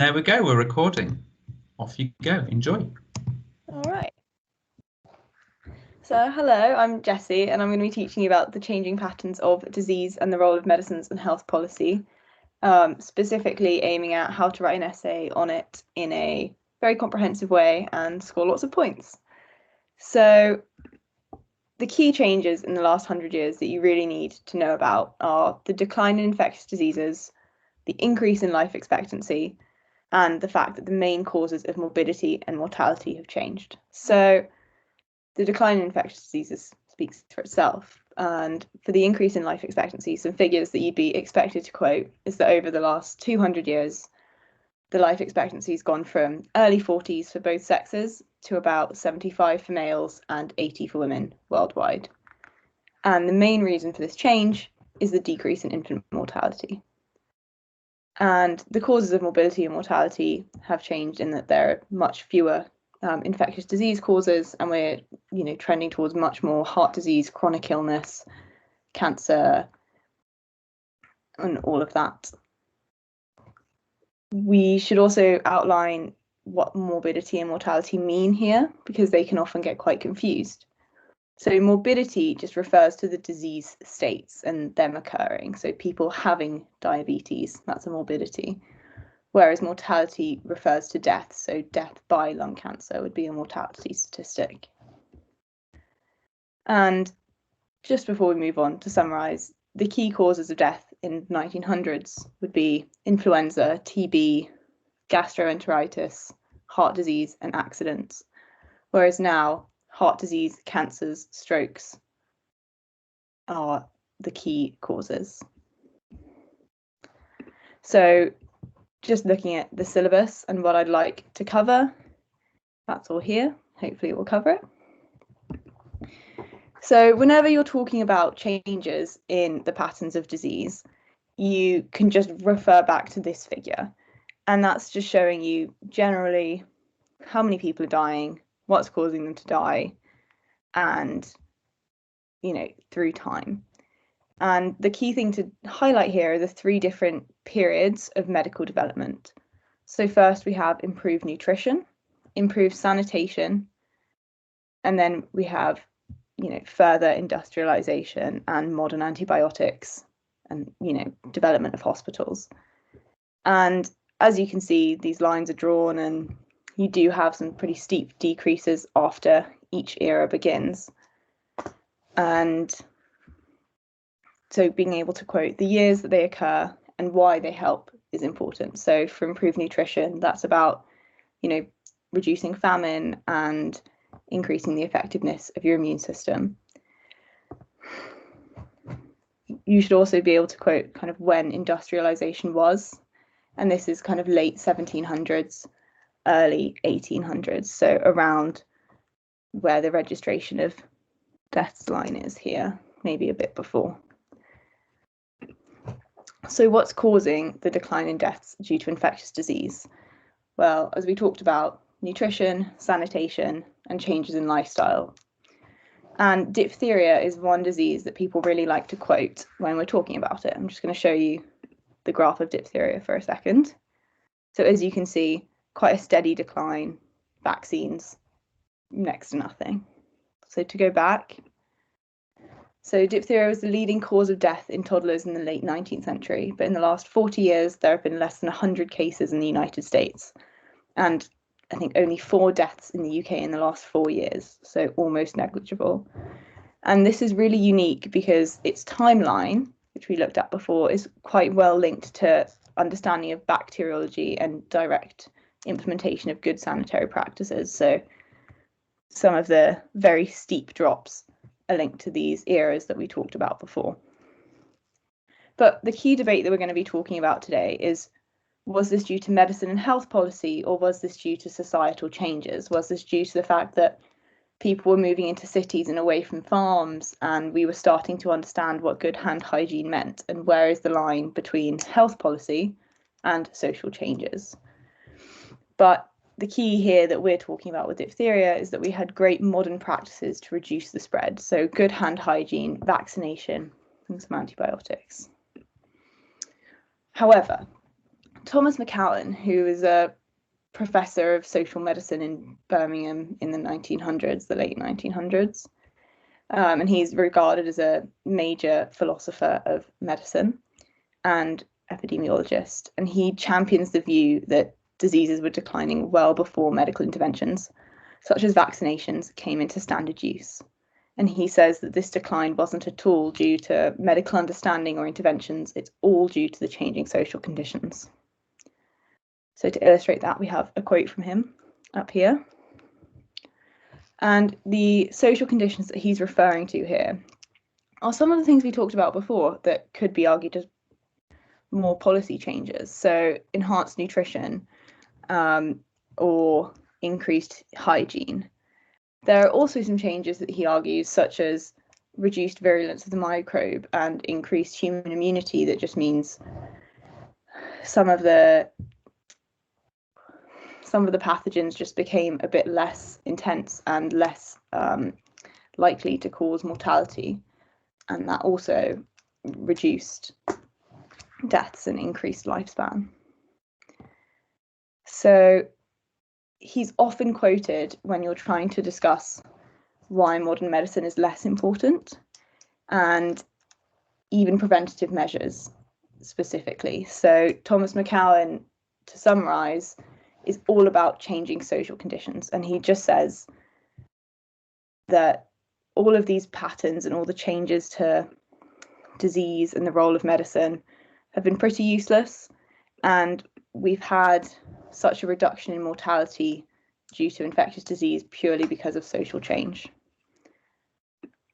There we go, we're recording. Off you go, enjoy. All right. So, hello, I'm Jessie, and I'm going to be teaching you about the changing patterns of disease and the role of medicines and health policy, specifically aiming at how to write an essay on it in a very comprehensive way and score lots of points. So, the key changes in the last 100 years that you really need to know about are the decline in infectious diseases, the increase in life expectancy, and the fact that the main causes of morbidity and mortality have changed. So, the decline in infectious diseases speaks for itself. And for the increase in life expectancy, some figures that you'd be expected to quote is that over the last 200 years, the life expectancy has gone from early 40s for both sexes to about 75 for males and 80 for women worldwide. And the main reason for this change is the decrease in infant mortality. And the causes of morbidity and mortality have changed in that there are much fewer infectious disease causes, and we're trending towards much more heart disease, chronic illness, cancer, and all of that. We should also outline what morbidity and mortality mean here, because they can often get quite confused. So morbidity just refers to the disease states and them occurring. So people having diabetes, that's a morbidity. Whereas mortality refers to death. So death by lung cancer would be a mortality statistic. And just before we move on, to summarise, the key causes of death in the 1900s would be influenza, TB, gastroenteritis, heart disease, and accidents. Whereas now, heart disease, cancers, strokes are the key causes. So just looking at the syllabus and what I'd like to cover, that's all here. Hopefully it will cover it. So whenever you're talking about changes in the patterns of disease, you can just refer back to this figure. And that's just showing you generally how many people are dying, what's causing them to die, and, through time. And the key thing to highlight here are the three different periods of medical development. So first we have improved nutrition, improved sanitation, and then we have, further industrialization and modern antibiotics and, development of hospitals. And as you can see, these lines are drawn and you do have some pretty steep decreases after each era begins. And so being able to quote the years that they occur and why they help is important. So for improved nutrition, that's about, reducing famine and increasing the effectiveness of your immune system. You should also be able to quote kind of when industrialization was, and this is kind of late 1700s, early 1800s, so around where the registration of deaths line is here, maybe a bit before. So what's causing the decline in deaths due to infectious disease? Well, as we talked about, nutrition, sanitation, and changes in lifestyle. And diphtheria is one disease that people really like to quote when we're talking about it. I'm just going to show you the graph of diphtheria for a second. So as you can see, quite a steady decline, vaccines, next to nothing. So to go back, so diphtheria was the leading cause of death in toddlers in the late 19th century, but in the last 40 years, there have been less than 100 cases in the United States, and I think only 4 deaths in the UK in the last 4 years, so almost negligible. And this is really unique because its timeline, which we looked at before, is quite well linked to understanding of bacteriology and direct implementation of good sanitary practices. So some of the very steep drops are linked to these eras that we talked about before. But the key debate that we're going to be talking about today is, was this due to medicine and health policy, or was this due to societal changes? Was this due to the fact that people were moving into cities and away from farms, and we were starting to understand what good hand hygiene meant, and where is the line between health policy and social changes? But the key here that we're talking about with diphtheria is that we had great modern practices to reduce the spread. So good hand hygiene, vaccination, and some antibiotics. However, Thomas McCowan, who was a professor of social medicine in Birmingham in the 1900s, the late 1900s, and he's regarded as a major philosopher of medicine and epidemiologist, and he champions the view that diseases were declining well before medical interventions, such as vaccinations, came into standard use. And he says that this decline wasn't at all due to medical understanding or interventions, it's all due to the changing social conditions. So to illustrate that, we have a quote from him up here. And the social conditions that he's referring to here are some of the things we talked about before that could be argued as more policy changes. So enhanced nutrition or increased hygiene. There are also some changes that he argues, such as reduced virulence of the microbe and increased human immunity, that just means some of the pathogens just became a bit less intense and less likely to cause mortality, and that also reduced deaths and increased lifespan. So he's often quoted when you're trying to discuss why modern medicine is less important, and even preventative measures specifically. So Thomas McCowan, to summarize, is all about changing social conditions, and he just says that all of these patterns and all the changes to disease and the role of medicine have been pretty useless, and we've had such a reduction in mortality due to infectious disease purely because of social change.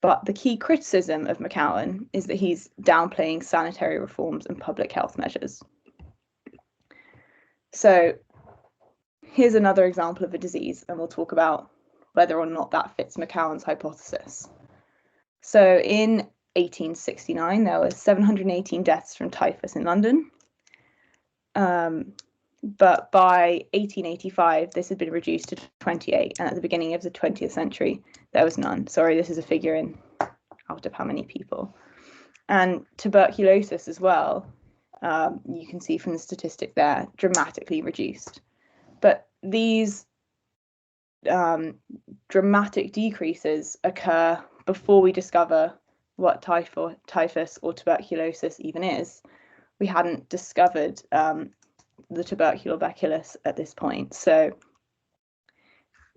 But the key criticism of McCowan is that he's downplaying sanitary reforms and public health measures. So here's another example of a disease, and we'll talk about whether or not that fits McCowan's hypothesis. So in 1869, there were 718 deaths from typhus in London. But by 1885, this had been reduced to 28, and at the beginning of the 20th century, there was none. Sorry, this is a figure in out of how many people. And tuberculosis as well, you can see from the statistic there, dramatically reduced. But these dramatic decreases occur before we discover what typhus or tuberculosis even is. We hadn't discovered the tubercular bacillus at this point, so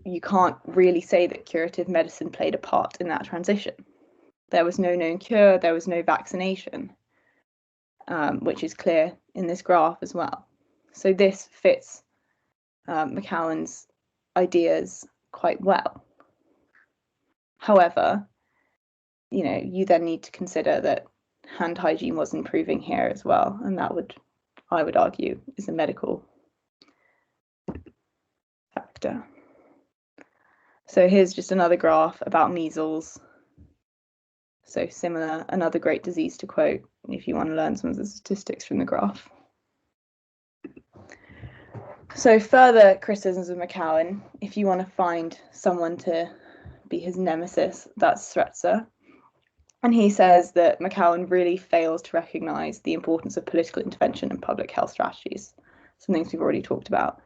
you can't really say that curative medicine played a part in that transition. There was no known cure, there was no vaccination, which is clear in this graph as well. So this fits McCowan's ideas quite well. However, you then need to consider that hand hygiene was improving here as well, and that I would argue, is a medical factor. So here's just another graph about measles. So similar, another great disease to quote if you want to learn some of the statistics from the graph. So further criticisms of McCowan, if you want to find someone to be his nemesis, that's Sretzer. And he says that McCowan really fails to recognise the importance of political intervention and public health strategies, some things we've already talked about,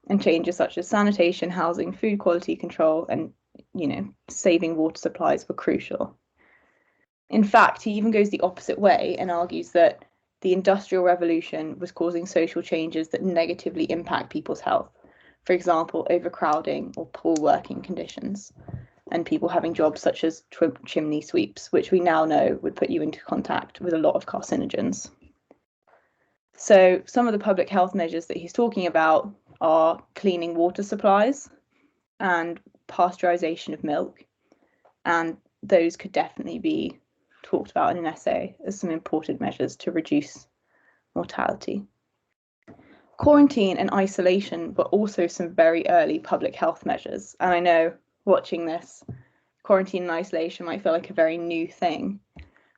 and changes such as sanitation, housing, food quality control, and saving water supplies were crucial. In fact, he even goes the opposite way and argues that the Industrial Revolution was causing social changes that negatively impact people's health. For example, overcrowding or poor working conditions, and people having jobs such as chimney sweeps, which we now know would put you into contact with a lot of carcinogens. So some of the public health measures that he's talking about are cleaning water supplies and pasteurization of milk, and those could definitely be talked about in an essay as some important measures to reduce mortality. Quarantine and isolation were also some very early public health measures, and I know watching this, quarantine and isolation might feel like a very new thing,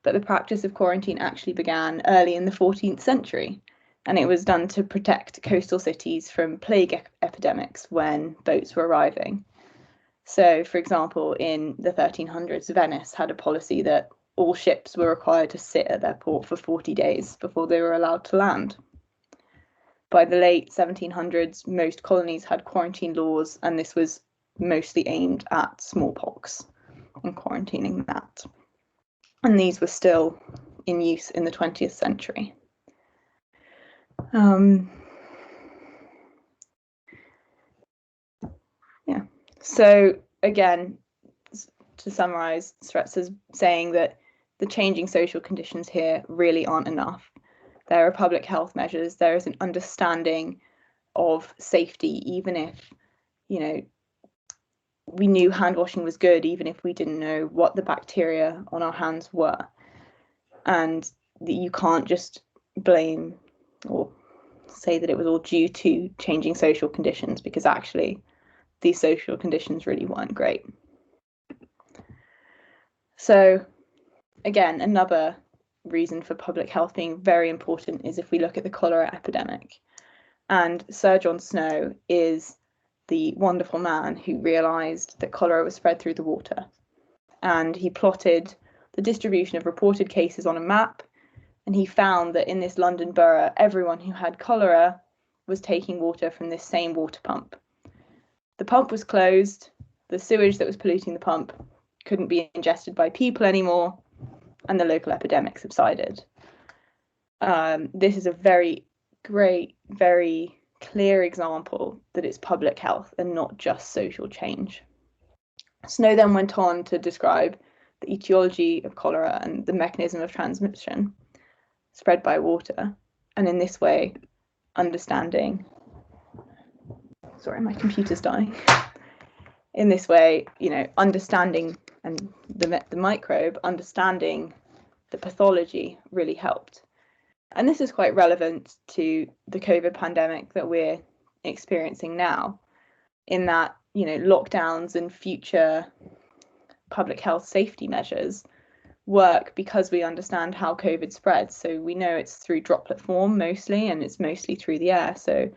but the practice of quarantine actually began early in the 14th century, and it was done to protect coastal cities from plague epidemics when boats were arriving. So, for example, in the 1300s, Venice had a policy that all ships were required to sit at their port for 40 days before they were allowed to land. By the late 1700s, most colonies had quarantine laws, and this was mostly aimed at smallpox and quarantining that. And these were still in use in the 20th century. So again, to summarize, Sretz saying that the changing social conditions here really aren't enough. There are public health measures, there is an understanding of safety, even if, you know, we knew hand washing was good, even if we didn't know what the bacteria on our hands were. And you can't just blame or say that it was all due to changing social conditions, because actually these social conditions really weren't great. So again, another reason for public health being very important is if we look at the cholera epidemic. And Sir John Snow is the wonderful man who realised that cholera was spread through the water. And he plotted the distribution of reported cases on a map, and he found that in this London borough, everyone who had cholera was taking water from this same water pump. The pump was closed, the sewage that was polluting the pump couldn't be ingested by people anymore, and the local epidemic subsided. This is a very great, very clear example that it's public health and not just social change. Snow then went on to describe the etiology of cholera and the mechanism of transmission spread by water, and in this way understanding, sorry, my computer's dying. In this way, you know, understanding and the microbe, understanding the pathology really helped. And this is quite relevant to the COVID pandemic that we're experiencing now, in that, you know, lockdowns and future public health safety measures work because we understand how COVID spreads. So we know it's through droplet form mostly, and it's mostly through the air. So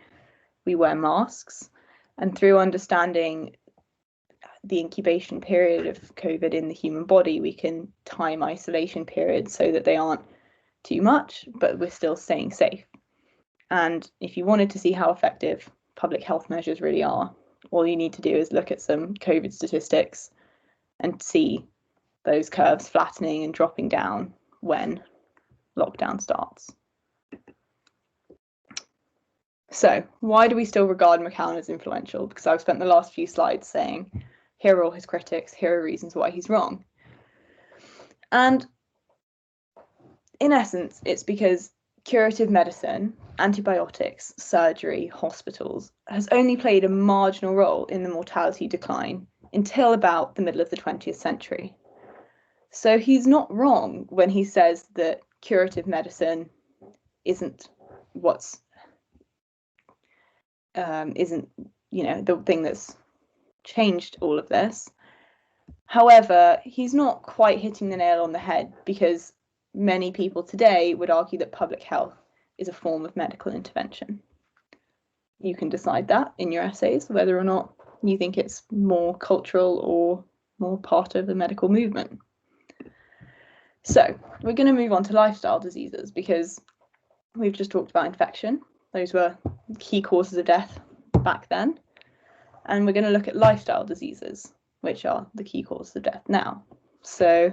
we wear masks, and through understanding the incubation period of COVID in the human body, we can time isolation periods so that they aren't too much, but we're still staying safe. And if you wanted to see how effective public health measures really are, all you need to do is look at some COVID statistics and see those curves flattening and dropping down when lockdown starts. So why do we still regard McDonald as influential? Because I've spent the last few slides saying, here are all his critics, here are reasons why he's wrong. And in essence, it's because curative medicine, antibiotics, surgery, hospitals has only played a marginal role in the mortality decline until about the middle of the 20th century. So he's not wrong when he says that curative medicine isn't you know, the thing that's changed all of this. However, he's not quite hitting the nail on the head, because many people today would argue that public health is a form of medical intervention. You can decide that in your essays, whether or not you think it's more cultural or more part of the medical movement. So we're going to move on to lifestyle diseases, because we've just talked about infection. Those were key causes of death back then. And we're going to look at lifestyle diseases, which are the key causes of death now. So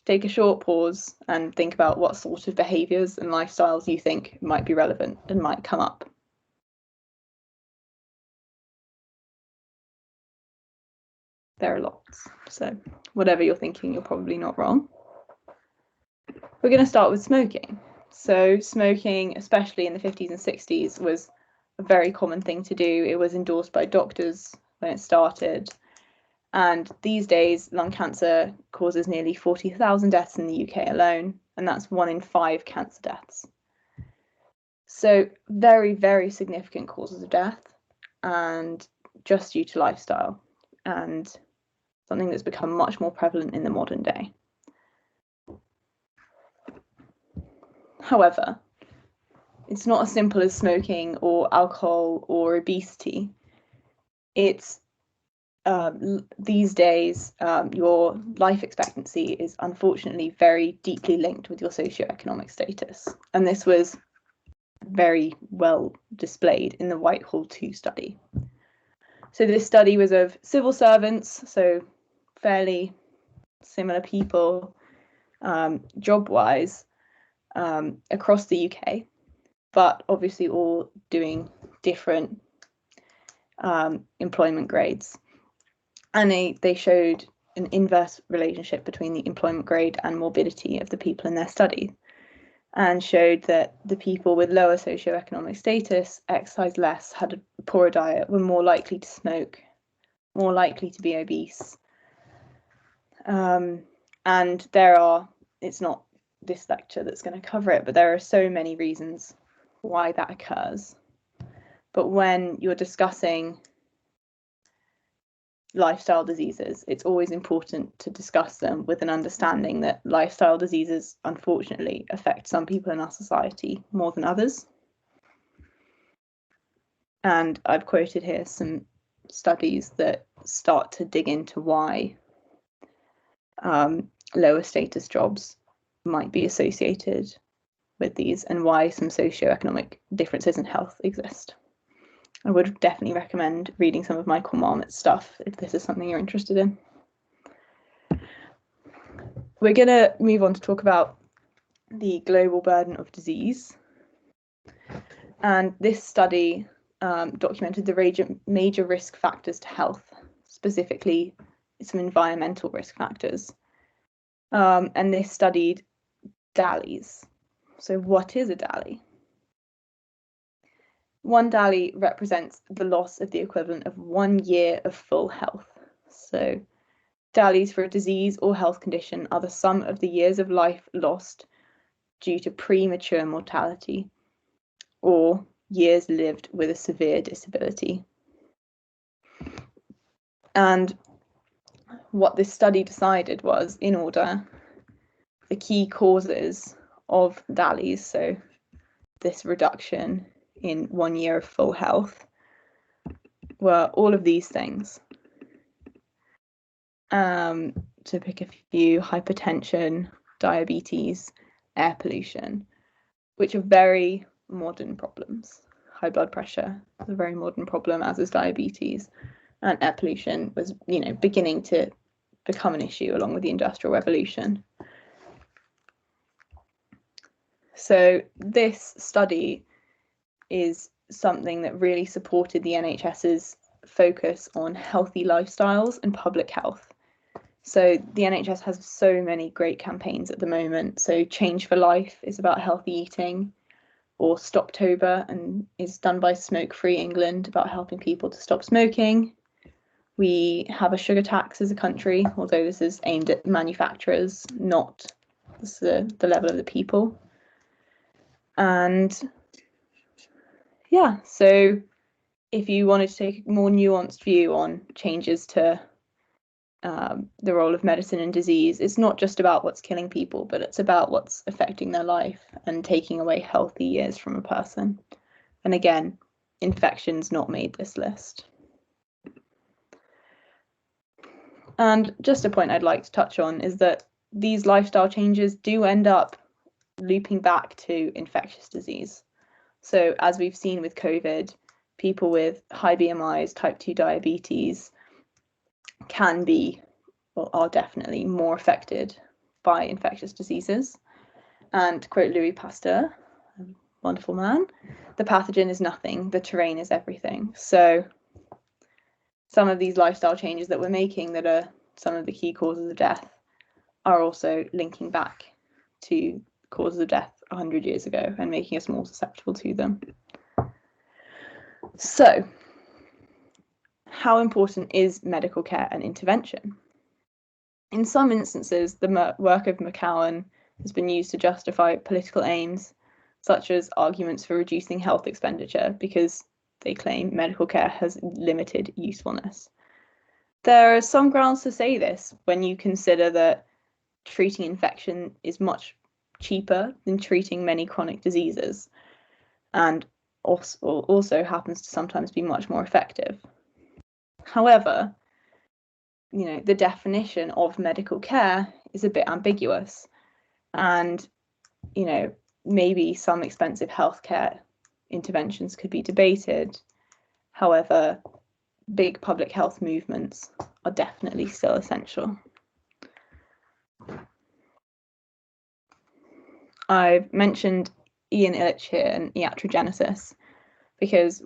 take a short pause and think about what sort of behaviours and lifestyles you think might be relevant and might come up. There are lots. So whatever you're thinking, you're probably not wrong. We're going to start with smoking. So smoking, especially in the 50s and 60s, was a very common thing to do. It was endorsed by doctors when it started. And these days, lung cancer causes nearly 40,000 deaths in the UK alone, and that's 1 in 5 cancer deaths. So very, very significant causes of death, and just due to lifestyle, and something that's become much more prevalent in the modern day. However, it's not as simple as smoking or alcohol or obesity. It's these days, your life expectancy is unfortunately very deeply linked with your socioeconomic status. And this was very well displayed in the Whitehall 2 study. So this study was of civil servants, so fairly similar people job-wise across the UK, but obviously all doing different employment grades. And they showed an inverse relationship between the employment grade and morbidity of the people in their study, and showed that the people with lower socioeconomic status, exercised less, had a poorer diet, were more likely to smoke, more likely to be obese. And it's not this lecture that's going to cover it, but there are so many reasons why that occurs. But when you're discussing lifestyle diseases, it's always important to discuss them with an understanding that lifestyle diseases, unfortunately, affect some people in our society more than others. And I've quoted here some studies that start to dig into why lower status jobs might be associated with these, and why some socioeconomic differences in health exist. I would definitely recommend reading some of Michael Marmot's stuff if this is something you're interested in. We're going to move on to talk about the global burden of disease. And this study documented the major risk factors to health, specifically some environmental risk factors. And this studied DALYs. So what is a DALY? One DALY represents the loss of the equivalent of 1 year of full health. So DALYs for a disease or health condition are the sum of the years of life lost due to premature mortality or years lived with a severe disability. And what this study decided was, in order, the key causes of DALYs, so this reduction in 1 year of full health, were all of these things. To pick a few: hypertension, diabetes, air pollution, which are very modern problems. High blood pressure is a very modern problem, as is diabetes, and air pollution was, beginning to become an issue along with the Industrial Revolution. So this study is something that really supported the NHS's focus on healthy lifestyles and public health. So the NHS has so many great campaigns at the moment. So Change for Life is about healthy eating, or Stoptober and is done by Smoke Free England, about helping people to stop smoking. We have a sugar tax as a country, although this is aimed at manufacturers, not the level of the people. And yeah, so if you wanted to take a more nuanced view on changes to the role of medicine in disease, it's not just about what's killing people, but it's about what's affecting their life and taking away healthy years from a person. And again, infections not made this list. And just a point I'd like to touch on is that these lifestyle changes do end up looping back to infectious disease. So as we've seen with COVID, people with high BMIs, type 2 diabetes, can be, or are definitely, more affected by infectious diseases. And to quote Louis Pasteur, a wonderful man, the pathogen is nothing, the terrain is everything. So some of these lifestyle changes that we're making that are some of the key causes of death are also linking back to causes of death 100 years ago and making us more susceptible to them. So, how important is medical care and intervention? In some instances, the work of McCowan has been used to justify political aims, such as arguments for reducing health expenditure, because they claim medical care has limited usefulness. There are some grounds to say this when you consider that treating infection is much cheaper than treating many chronic diseases, and also happens to sometimes be much more effective. However, the definition of medical care is a bit ambiguous, and maybe some expensive healthcare interventions could be debated. However, big public health movements are definitely still essential. I've mentioned Ian Illich here and iatrogenesis because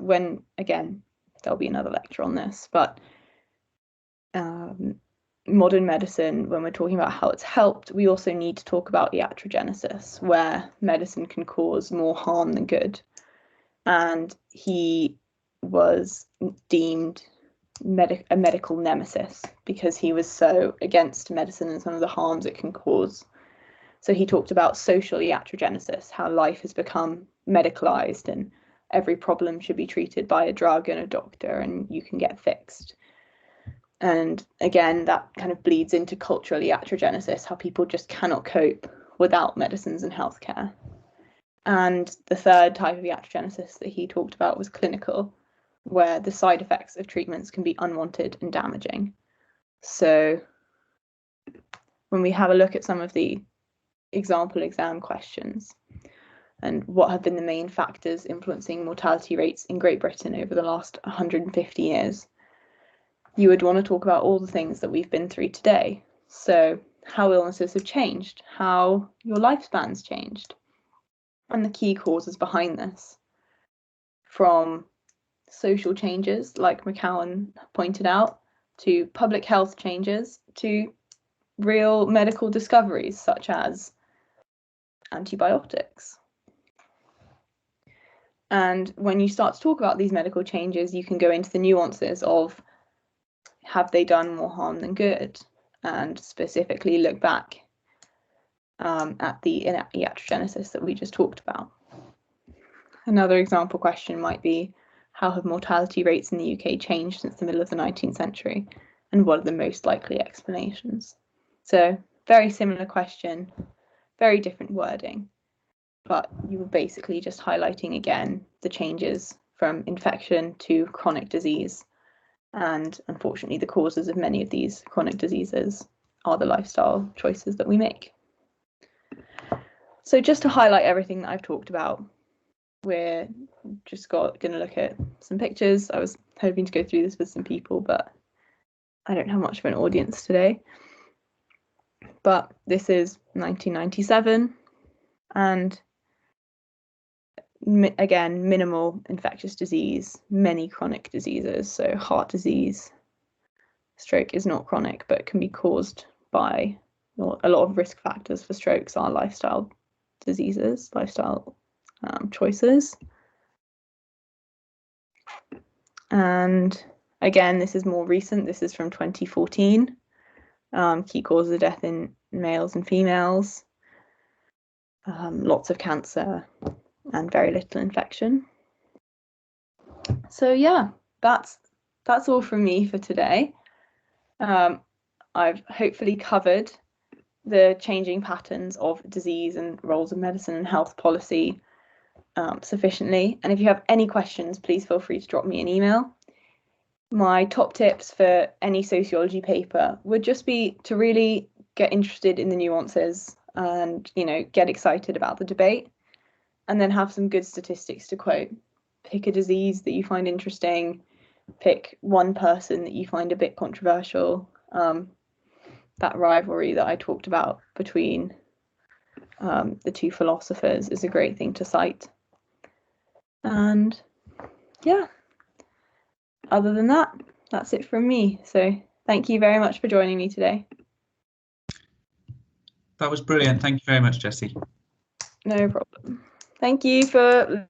again, there'll be another lecture on this, but modern medicine, when we're talking about how it's helped, we also need to talk about iatrogenesis, where medicine can cause more harm than good. And he was deemed a medical nemesis because he was so against medicine and some of the harms it can cause. So he talked about social iatrogenesis, how life has become medicalized and every problem should be treated by a drug and a doctor and you can get fixed. And again, that kind of bleeds into cultural iatrogenesis, how people just cannot cope without medicines and healthcare. And the third type of iatrogenesis that he talked about was clinical, where the side effects of treatments can be unwanted and damaging. So when we have a look at some of the example exam questions and what have been the main factors influencing mortality rates in Great Britain over the last 150 years, you would want to talk about all the things that we've been through today. So how illnesses have changed, how your lifespan's changed, and the key causes behind this, from social changes, like McCowan pointed out, to public health changes, to real medical discoveries, such as antibiotics. And when you start to talk about these medical changes, you can go into the nuances of, have they done more harm than good? And specifically look back at the iatrogenesis that we just talked about. Another example question might be, how have mortality rates in the UK changed since the middle of the 19th century? And what are the most likely explanations? So very similar question, very different wording, but you were basically just highlighting again the changes from infection to chronic disease. And unfortunately, the causes of many of these chronic diseases are the lifestyle choices that we make. So just to highlight everything that I've talked about, we're just going to look at some pictures. I was hoping to go through this with some people, but I don't have much of an audience today. But this is 1997, and again, minimal infectious disease, many chronic diseases. So heart disease, stroke is not chronic, but can be caused by, well, a lot of risk factors for strokes are lifestyle diseases, lifestyle choices. And again, this is more recent. This is from 2014. Key causes of death in males and females. Lots of cancer and very little infection. So yeah, that's all from me for today. I've hopefully covered the changing patterns of disease and roles of medicine and health policy sufficiently. And if you have any questions, please feel free to drop me an email. My top tips for any sociology paper would just be to really get interested in the nuances and, get excited about the debate, and then have some good statistics to quote. Pick a disease that you find interesting, pick one person that you find a bit controversial. That rivalry that I talked about between the two philosophers is a great thing to cite. And yeah, other than that, that's it from me. So thank you very much for joining me today. That was brilliant. Thank you very much, Jessie. No problem. Thank you for